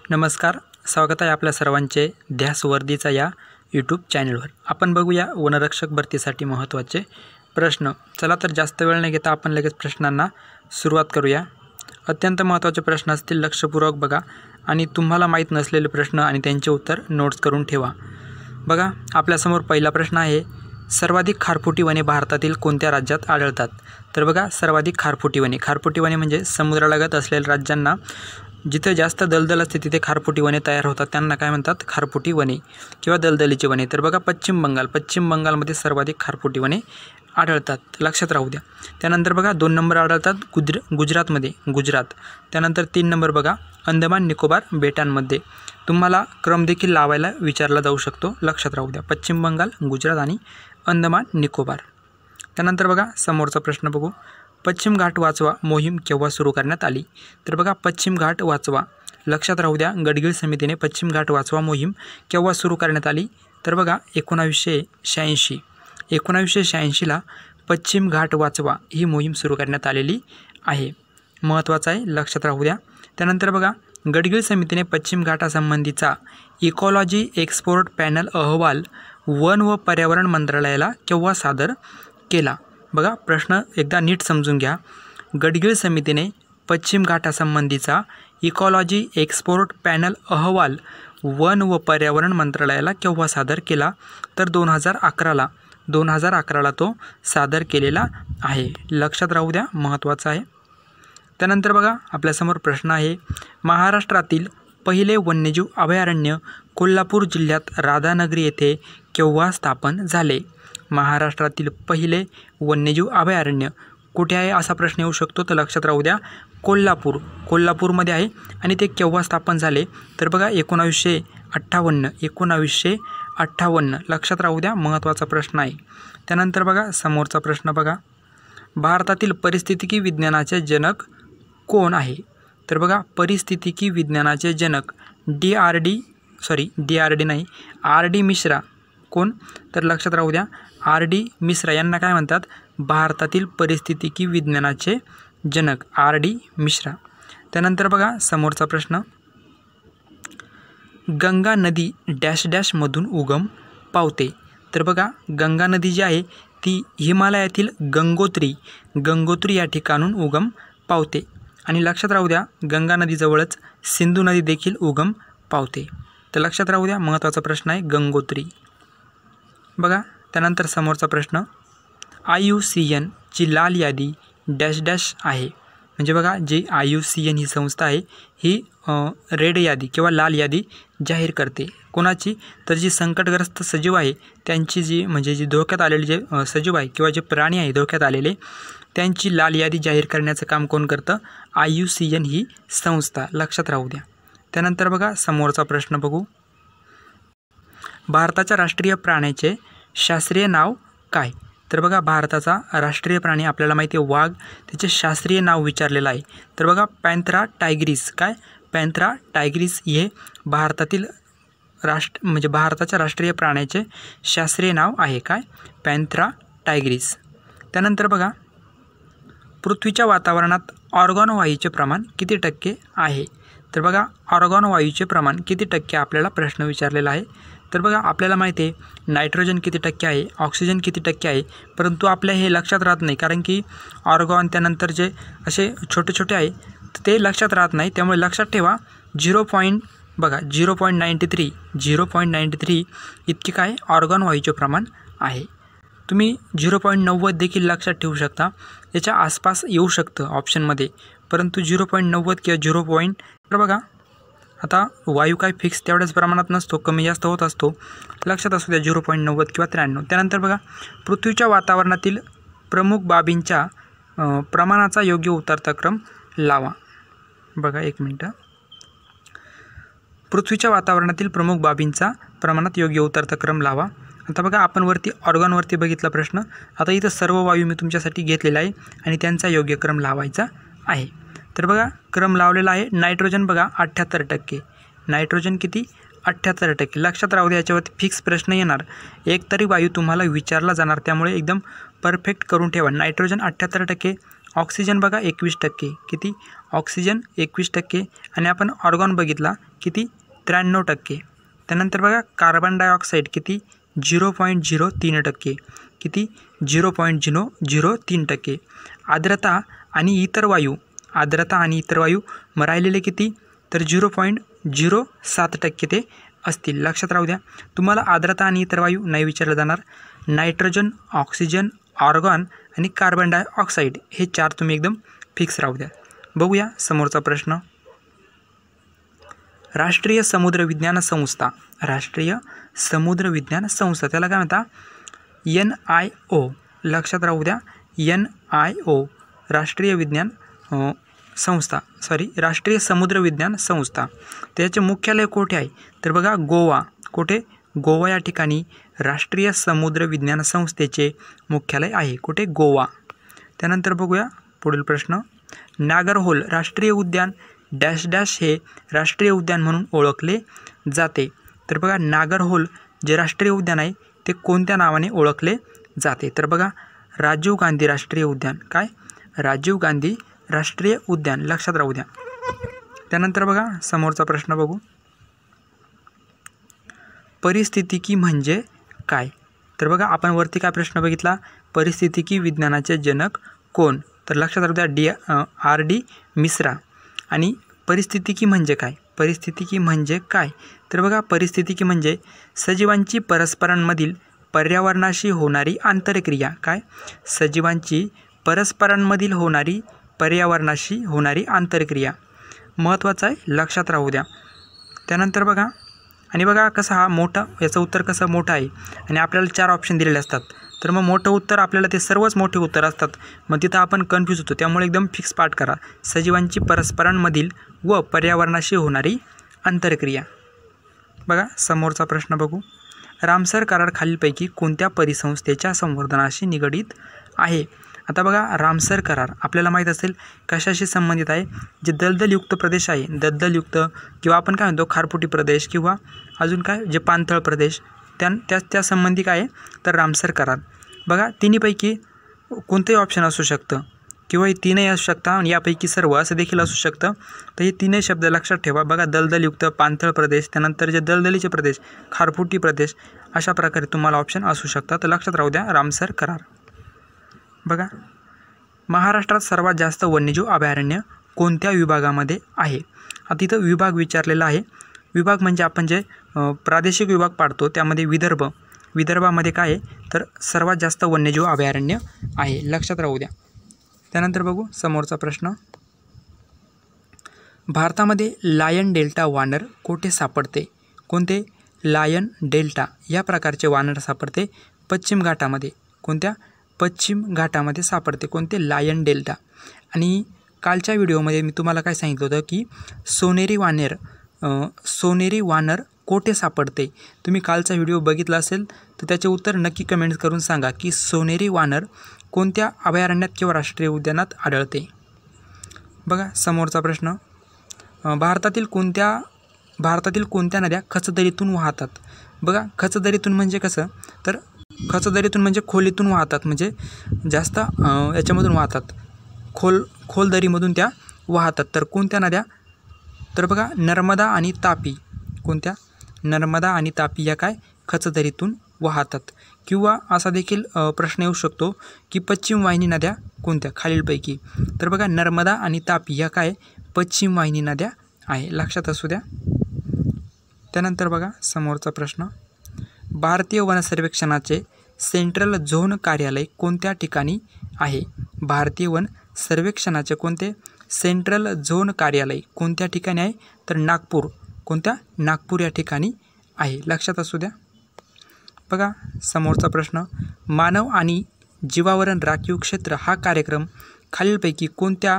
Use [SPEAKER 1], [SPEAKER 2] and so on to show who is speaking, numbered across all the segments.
[SPEAKER 1] नमस्कार, स्वागत आहे आपल्या सर्वांचे ध्यास वर्दीचा या यूट्यूब चॅनलवर। आपण बघूया वनरक्षक भरतीसाठी महत्त्वाचे प्रश्न। चला तर जास्त वेळ न घेता आपण लगेच प्रश्नांना सुरुवात करूया। अत्यंत महत्त्वाचे प्रश्न असतील, लक्षपूर्वक बघा आणि तुम्हाला माहीत नसलेले प्रश्न आणि त्यांचे उत्तर नोट्स करून ठेवा। बघा, आपल्यासमोर पहिला प्रश्न आहे, सर्वाधिक खारफुटी वने भारतातील कोणत्या राज्यात आढळतात? तर बघा, सर्वाधिक खारफुटी वने म्हणजे समुद्रालगत असलेल्या राज्यांना जिथे जास्त दलदल असते तिथे खारफुटी वने तयार होतात, त्यांना काय म्हणतात? खारफुटी वने किंवा दलदलीची वने। तर बघा, पश्चिम बंगालमध्ये सर्वाधिक खारफुटी वने आढळतात, लक्षात राहू द्या। त्यानंतर बघा 2 नंबर आढळतात गुजरातमध्ये, त्यानंतर 3 नंबर बघा अंदमान निकोबार बेटांमध्ये। तुम्हाला क्रम देखील लावायला विचारला जाऊ शकतो, लक्षात राहू द्या। पश्चिम बंगाल, गुजरात आणि अंदमान निकोबार। त्यानंतर बघा समोरचा प्रश्न बघू, पश्चिम घाट वाचवा मोहीम केव्हा सुरू करण्यात आली? तर बघा, पश्चिम घाट वाचवा, लक्षात राहू द्या, गडगिल समितीने पश्चिम घाट वाचवा मोहीम केव्हा सुरू करण्यात आली? तर बघा 1986ला पश्चिम घाट वाचवा ही मोहीम सुरू करण्यात आलेली आहे, महत्त्वाचं आहे, लक्षात राहू द्या। त्यानंतर बघा, गडगिल समितीने पश्चिम घाटासंबंधीचा इकॉलॉजी एक्सपोर्ट पॅनल अहवाल वन व पर्यावरण मंत्रालयाला केव्हा सादर केला? बघा, प्रश्न एकदा नीट समजून घ्या। गडगिल समितीने पश्चिम घाटासंबंधीचा इकॉलॉजी एक्सपोर्ट पॅनल अहवाल वन व पर्यावरण मंत्रालयाला केव्हा सादर केला? तर 2011ला तो सादर केलेला आहे, लक्षात राहू द्या, महत्त्वाचं आहे। त्यानंतर बघा आपल्यासमोर प्रश्न आहे, महाराष्ट्रातील पहिले वन्यजीव अभयारण्य कोल्हापूर जिल्ह्यात राधानगरी येथे केव्हा स्थापन झाले? महाराष्ट्रातील पहिले वन्यजीव अभयारण्य कुठे आहे असा प्रश्न येऊ शकतो, तर लक्षात राहू द्या, कोल्हापूरमध्ये आहे आणि ते केव्हा स्थापन झाले? तर बघा 1958, लक्षात राहू द्या, महत्त्वाचा प्रश्न आहे। त्यानंतर बघा समोरचा प्रश्न बघा, भारतातील परिस्थितिकी विज्ञानाचे जनक कोण आहे? तर बघा, परिस्थितिकी विज्ञानाचे जनक आर डी मिश्रा। कोण? तर लक्षात राहू द्या, आर.डी. मिश्रा यांना काय म्हणतात? भारतातील परिस्थितिकी विज्ञानाचे जनक आर.डी. मिश्रा। त्यानंतर बघा समोरचा प्रश्न, गंगा नदी डॅशमधून उगम पावते? तर बघा, गंगा नदी जी आहे ती हिमालयातील गंगोत्री या ठिकाणून उगम पावते आणि लक्षात राहू द्या, गंगा नदीजवळच सिंधू नदी देखील उगम पावते, तर लक्षात राहू द्या, महत्त्वाचा प्रश्न आहे गंगोत्री। बघा त्यानंतर समोरचा प्रश्न, IUCN ची लाल यादी डॅश आहे? म्हणजे बघा, जी IUCN ही संस्था आहे ही रेड यादी किंवा लाल यादी जाहीर करते, कोणाची? तर जी संकटग्रस्त सजीव आहे त्यांची जी धोक्यात आलेले जे सजीव आहे किंवा जे प्राणी आहे धोक्यात आलेले त्यांची लाल यादी जाहीर करण्याचं काम कोण करतं? IUCN ही संस्था, लक्षात राहू द्या। त्यानंतर बघा समोरचा प्रश्न बघू, भारताच्या राष्ट्रीय प्राण्याचे शास्त्रीय नाव काय? तर बघा, भारताचा राष्ट्रीय प्राणी आपल्याला माहिती आहे वाघ, त्याचे शास्त्रीय नाव विचारलेलं आहे, तर बघा पॅन्थेरा टायग्रिस। काय? पॅन्थेरा टायग्रिस हे भारतातील भारताच्या राष्ट्रीय प्राण्याचे शास्त्रीय नाव आहे, काय? पॅन्थेरा टायग्रिस। त्यानंतर बघा, पृथ्वीच्या वातावरणात ऑर्गॉन वायूचे प्रमाण किती टक्के आहे? तर बघा, ऑर्गॉन वायूचे प्रमाण किती टक्के आपल्याला प्रश्न विचारलेला आहे। तर बघा, आपल्याला माहिती आहे नायट्रोजन किती टक्के आहे, ऑक्सिजन किती टक्के आहे, परंतु आपल्या हे लक्षात राहत नाही, कारण की ऑर्गॉन त्यानंतर जे असे छोटे आहे ते लक्षात राहत नाही, त्यामुळे लक्षात ठेवा 0.93 इतके काय ऑर्गॉन वायूचे प्रमाण आहे। तुम्ही 0.90 देखील लक्षात ठेवू शकता, याच्या आसपास येऊ शकतं ऑप्शनमध्ये, परंतु 0.90 किंवा 0. तर बघा, आता वायू काय फिक्स तेवढ्याच प्रमाणात नसतो, कमी जास्त होत असतो, लक्षात असू द्या 0.90 किंवा 93। त्यानंतर बघा, पृथ्वीच्या वातावरणातील प्रमुख बाबींच्या प्रमाणाचा योग्य उतरता क्रम लावा। बघा 1 मिनटं, पृथ्वीच्या वातावरणातील प्रमुख बाबींचा प्रमाणात योग्य उतरता क्रम लावा। आता बघा, आपण वरती ऑर्गॉनवरती बघितला प्रश्न, आता इथं सर्व वायू मी तुमच्यासाठी घेतलेला आहे आणि त्यांचा योग्य क्रम लावायचा आहे। तर बघा, क्रम लावलेला आहे। नायट्रोजन बघा 78%, नायट्रोजन किती? 78%, लक्षात राहू द्या, याच्यावरती फिक्स प्रश्न येणार, एक तरी वायू तुम्हाला विचारला जाणार, त्यामुळे एकदम परफेक्ट करून ठेवा। नायट्रोजन 78%, ऑक्सिजन बघा 21%, किती ऑक्सिजन 21%, आणि आपण ऑर्गॉन बघितला किती 93%. त्यानंतर बघा कार्बन डायऑक्साईड किती 0.03%, किती 0.003%. आर्द्रता आणि इतर वायू मग राहिलेले किती तर 0.07% ते असतील. लक्षात राहू द्या. तुम्हाला आर्द्रता आणि इतर वायू नाही विचारलं जाणार. नायट्रोजन, ऑक्सिजन, आर्गॉन आणि कार्बन डायऑक्साईड हे 4 तुम्ही एकदम फिक्स राहू द्या. बघूया समोरचा प्रश्न. राष्ट्रीय समुद्र विज्ञान संस्था त्याला काय म्हणतात NIO. लक्षात राहू द्या NIO राष्ट्रीय समुद्र विज्ञान संस्था. त्याचे मुख्यालय कुठे आहे तर बघा गोवा. कुठे गोवा या ठिकाणी राष्ट्रीय समुद्र विज्ञान संस्थेचे मुख्यालय आहे. कुठे गोवा. त्यानंतर बघूया पुढील प्रश्न. नागरहोल राष्ट्रीय उद्यान डॅश डॅश हे राष्ट्रीय उद्यान म्हणून ओळखले जाते. तर बघा नागरहोल जे राष्ट्रीय उद्यान आहे ते कोणत्या नावाने ओळखले जाते तर बघा राजीव गांधी राष्ट्रीय उद्यान. काय राजीव गांधी राष्ट्रीय उद्यान. लक्षात राहू द्या. त्यानंतर बघा समोरचा प्रश्न बघू. परिस्थितिकी म्हणजे काय तर बघा आपण वरती काय प्रश्न बघितला परिस्थितिकी विज्ञानाचे जनक कोण तर लक्षात राहू द्या RD मिश्रा. आणि परिस्थितिकी म्हणजे काय तर बघा परिस्थितिकी म्हणजे सजीवांची परस्परांमधील पर्यावरणाशी होणारी आंतरक्रिया. काय सजीवांची परस्परांमधील पर्यावरणाशी होणारी आंतरक्रिया महत्त्वाचं आहे. लक्षात राहू द्या. त्यानंतर बघा आणि बघा कसं हा मोठा याचं उत्तर कसं मोठं आहे आणि आपल्याला 4 ऑप्शन दिलेले असतात. तर मग मोठं उत्तर आपल्याला ते सर्वच मोठे उत्तर असतात. मग तिथं आपण कन्फ्यूज होतो. त्यामुळे एकदम फिक्स पाठ करा. सजीवांची परस्परांमधील व पर्यावरणाशी होणारी आंतरक्रिया. बघा समोरचा प्रश्न बघू. रामसर करार खालीलपैकी कोणत्या परिसंस्थेच्या संवर्धनाशी निगडीत आहे. आता बघा रामसर करार आपल्याला माहीत असेल कशाशी संबंधित आहे. जे दलदलयुक्त प्रदेश आहे दलदलयुक्त किंवा आपण काय म्हणतो खारफुटी प्रदेश किंवा अजून काय जे पाणथळ प्रदेश त्या संबंधी काय आहे तर रामसर करार. बघा तिन्हीपैकी कोणतंही ऑप्शन असू शकतं किंवा हे तीनही असू शकतं आणि यापैकी सर्व असं देखील असू शकतं. तर हे तीनही शब्द लक्षात ठेवा. बघा दलदलयुक्त पाणथळ प्रदेश त्यानंतर जे दलदलीचे प्रदेश खारफुटी प्रदेश अशा प्रकारे तुम्हाला ऑप्शन असू शकतात. तर लक्षात राहू द्या रामसर करार. बघा महाराष्ट्रात सर्वात जास्त वन्यजीव अभयारण्य कोणत्या विभागामध्ये आहे. आता इथं विभाग विचारलेला आहे. विभाग म्हणजे आपण जे प्रादेशिक विभाग पाडतो त्यामध्ये विदर्भामध्ये काय आहे तर सर्वात जास्त वन्यजीव अभयारण्य आहे. लक्षात राहू द्या. त्यानंतर बघू समोरचा प्रश्न. भारतामध्ये लायन डेल्टा वानर कोठे सापडते. कोणते लायन डेल्टा या प्रकारचे वानर सापडते पश्चिम घाटामध्ये. कोणत्या पश्चिम घाटामध्ये सापडते. कोणते लायन डेल्टा. आणि कालच्या व्हिडिओमध्ये मी तुम्हाला काय सांगितलं होतं की सोनेरी वानर कोठे सापडते. तुम्ही कालचा व्हिडिओ बघितला असेल तर त्याचे उत्तर नक्की कमेंट्स करून सांगा की सोनेरी वानर कोणत्या अभयारण्यात किंवा राष्ट्रीय उद्यानात आढळते. बघा समोरचा प्रश्न. भारतातील कोणत्या नद्या खचदरीतून वाहतात. बघा खचदरीतून म्हणजे कसं तर खचदरीतून म्हणजे खोलीतून वाहतात म्हणजे जास्त याच्यामधून वाहतात खोल दरीमधून त्या वाहतात. तर कोणत्या नद्या तर बघा नर्मदा आणि तापी. कोणत्या नर्मदा आणि तापी या काय खचदरीतून वाहतात. किंवा असा देखील प्रश्न येऊ शकतो की पश्चिम वाहिनी नद्या कोणत्या खालीलपैकी. तर बघा नर्मदा आणि तापी या काय पश्चिम वाहिनी नद्या आहे. लक्षात असू द्या. त्यानंतर बघा समोरचा प्रश्न. भारतीय वन सर्वेक्षणाचे सेंट्रल झोन कार्यालय कोणत्या ठिकाणी आहे. भारतीय वन सर्वेक्षणाचे कोणते सेंट्रल झोन कार्यालय कोणत्या ठिकाणी आहे तर नागपूर. कोणत्या नागपूर या ठिकाणी आहे. लक्षात असू द्या. बघा समोरचा प्रश्न. मानव आणि जीवावरण राखीव क्षेत्र हा कार्यक्रम खालीलपैकी कोणत्या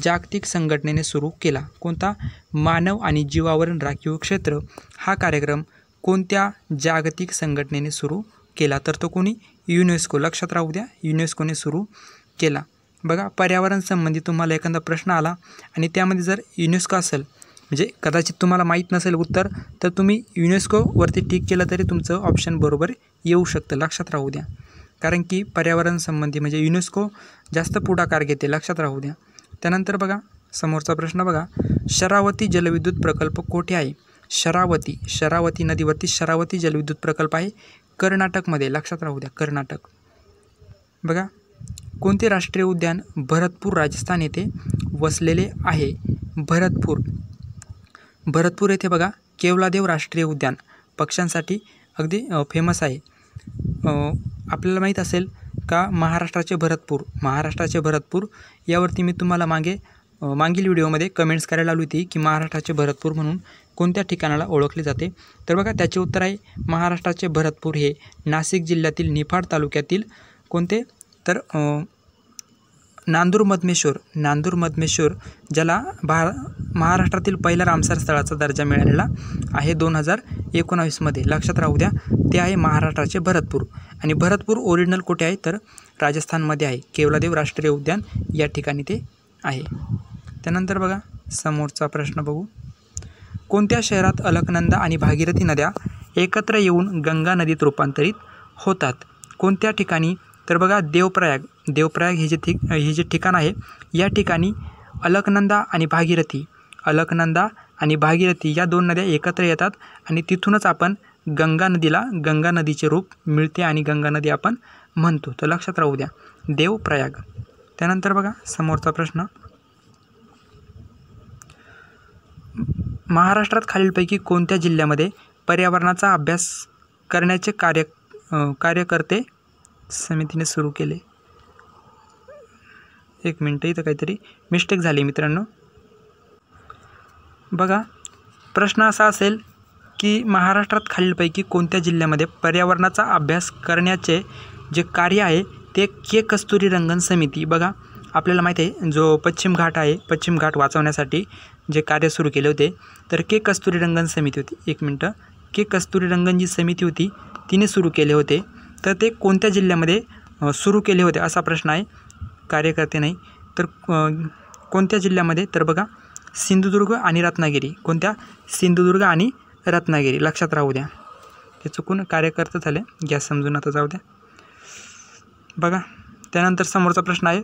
[SPEAKER 1] जागतिक संघटनेने सुरू केला. कोणता मानव आणि जीवावरण राखीव क्षेत्र हा कार्यक्रम कोणत्या जागतिक संघटनेने सुरू केला तर तो कोणी युनेस्को. लक्षात राहू द्या युनेस्कोने सुरू केला. बघा पर्यावरण संबंधी तुम्हाला एखादा प्रश्न आला आणि त्यामध्ये जर युनेस्को असेल म्हणजे कदाचित तुम्हाला माहीत नसेल उत्तर तर तुम्ही युनेस्कोवरती टिक केलं तरी तुमचं ऑप्शन बरोबर येऊ शकतं. लक्षात राहू द्या. कारण की पर्यावरण संबंधी म्हणजे युनेस्को जास्त पुढाकार घेते, लक्षात राहू द्या. त्यानंतर बघा समोरचा प्रश्न बघा, शरावती जलविद्युत प्रकल्प कोठे आहे? शरावती नदीवरती शरावती जलविद्युत प्रकल्प आहे कर्नाटकमध्ये, लक्षात राहू द्या, कर्नाटक. बघा कोणते राष्ट्रीय उद्यान भरतपूर राजस्थान येथे वसलेले आहे? भरतपूर येथे बघा केवलादेव राष्ट्रीय उद्यान पक्ष्यांसाठी अगदी फेमस आहे. आपल्याला माहीत असेल का महाराष्ट्राचे भरतपूर यावरती मी तुम्हाला मागील व्हिडिओमध्ये कमेंट्स करायला आली होती की महाराष्ट्राचे भरतपूर म्हणून कोणत्या ठिकाणाला ओळखले जाते. तर बघा त्याचे उत्तर आहे महाराष्ट्राचे भरतपूर हे नाशिक जिल्ह्यातील निफाड तालुक्यातील कोणते तर नांदूर मधमेश्वर ज्याला महाराष्ट्रातील पहिला रामसर स्थळाचा दर्जा मिळालेला आहे 2019मध्ये, लक्षात राहू द्या, ते आहे महाराष्ट्राचे भरतपूर. आणि भरतपूर ओरिजिनल कुठे आहे तर राजस्थानमध्ये आहे, केवलादेव राष्ट्रीय उद्यान या ठिकाणी ते आहे. त्यानंतर बघा समोरचा प्रश्न बघू, कोणत्या शहरात अलकनंदा आणि भागीरथी नद्या एकत्र येऊन गंगा नदीत रूपांतरित होतात? कोणत्या ठिकाणी तर बघा देवप्रयाग हे जे ठिकाण आहे या ठिकाणी अलकनंदा आणि भागीरथी या दोन नद्या एकत्र येतात आणि तिथूनच आपण गंगा नदीचे रूप मिळते आणि गंगा नदी आपण म्हणतो. तर लक्षात राहू द्या देवप्रयाग. त्यानंतर बघा समोरचा प्रश्न, महाराष्ट्रात खालीलपैकी कोणत्या जिल्ह्यामध्ये पर्यावरणाचा अभ्यास करण्याचे कार्यकर्ते समितीने सुरू केले? एक मिनटं, इथं काहीतरी मिस्टेक झाली मित्रांनो. बघा प्रश्न असा असेल की महाराष्ट्रात खालीलपैकी कोणत्या जिल्ह्यामध्ये पर्यावरणाचा अभ्यास करण्याचे जे कार्य आहे ते के कस्तुरीरंगन समिती. बघा आपल्याला माहिती आहे जो पश्चिम घाट वाचवण्यासाठी जे कार्य सुरू केले होते तर के कस्तुरीरंगन समिती होती. एक मिनटं, के कस्तुरीरंगन जी समिती होती तिने सुरू केले होते. तर ते कोणत्या जिल्ह्यामध्ये सुरू केले होते असा प्रश्न आहे, कार्यकर्ते नाही. तर कोणत्या जिल्ह्यामध्ये तर बघा सिंधुदुर्ग आणि रत्नागिरी. कोणत्या? सिंधुदुर्ग आणि रत्नागिरी, लक्षात राहू द्या. हे चुकून कार्यकर्ते झाले, गॅस समजून आता जाऊ द्या. बघा त्यानंतर समोरचा प्रश्न आहे,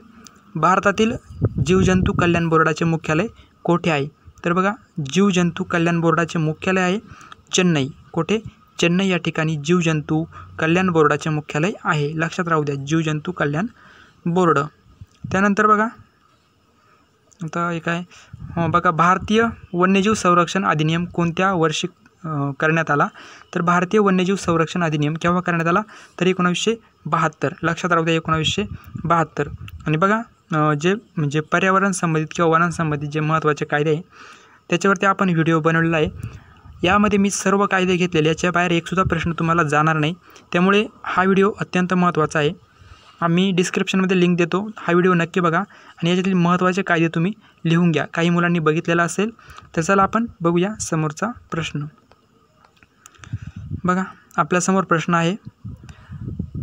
[SPEAKER 1] भारतातील जीवजंतू कल्याण बोर्डाचे मुख्यालय कोठे आहे? तर बघा जीवजंतू कल्याण बोर्डाचे मुख्यालय आहे चेन्नई. कोठे? चेन्नई या ठिकाणी जीवजंतू कल्याण बोर्डाचे मुख्यालय आहे, लक्षात राहू द्या जीवजंतू कल्याण बोर्ड. त्यानंतर बघा आता एक आहे बघा, भारतीय वन्यजीव संरक्षण अधिनियम कोणत्या वर्षी करण्यात आला? तर भारतीय वन्यजीव संरक्षण अधिनियम केव्हा करण्यात आला? तर 1972, लक्षात राहू द्या 1972. आणि बघा जे म्हणजे पर्यावरण संबंधित किंवा वनांसंबंधित जे महत्त्वाचे कायदे आहे त्याच्यावरती आपण व्हिडिओ बनवलेला आहे. यामध्ये मी सर्व कायदे घेतलेले, याच्या बाहेर एकसुद्धा प्रश्न तुम्हाला जाणार नाही. त्यामुळे हा व्हिडिओ अत्यंत महत्त्वाचा आहे. आम्ही डिस्क्रिप्शनमध्ये लिंक देतो, हा व्हिडिओ नक्की बघा आणि याच्यातील महत्त्वाचे कायदे तुम्ही लिहून घ्या. काही मुलांनी बघितलेला असेल तर चला आपण बघूया समोरचा प्रश्न. बघा आपल्यासमोर प्रश्न आहे,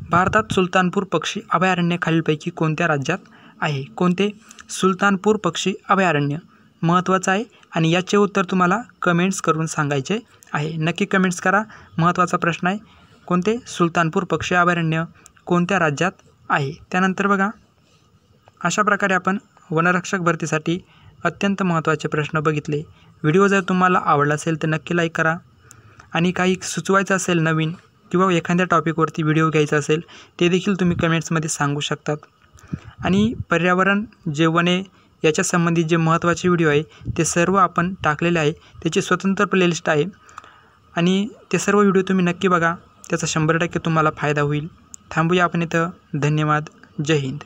[SPEAKER 1] भारतात सुलतानपूर पक्षी अभयारण्य खालीलपैकी कोणत्या राज्यात आहे? कोणते? सुलतानपूर पक्षी अभयारण्य महत्त्वाचं आहे आणि याचे उत्तर तुम्हाला कमेंट्स करून सांगायचे आहे. नक्की कमेंट्स करा, महत्त्वाचा प्रश्न आहे. कोणते? सुलतानपूर पक्षी अभयारण्य कोणत्या राज्यात आहे? त्यानंतर बघा अशा प्रकारे आपण वनरक्षक भरतीसाठी अत्यंत महत्त्वाचे प्रश्न बघितले. व्हिडिओ जर तुम्हाला आवडला असेल तर नक्की लाईक करा आणि काही सुचवायचं असेल नवीन किंवा एखाद्या टॉपिकवरती व्हिडिओ घ्यायचा असेल ते देखील तुम्ही कमेंट्समध्ये सांगू शकतात. आणि पर्यावरण जे वने याच्या संबंधित जे महत्त्वाचे व्हिडिओ आहे ते सर्व आपण टाकलेले आहे, त्याची स्वतंत्र प्लेलिस्ट आहे आणि ते सर्व व्हिडिओ तुम्ही नक्की बघा, त्याचा 100% तुम्हाला फायदा होईल. थांबूया आपण इथं. धन्यवाद. जय हिंद.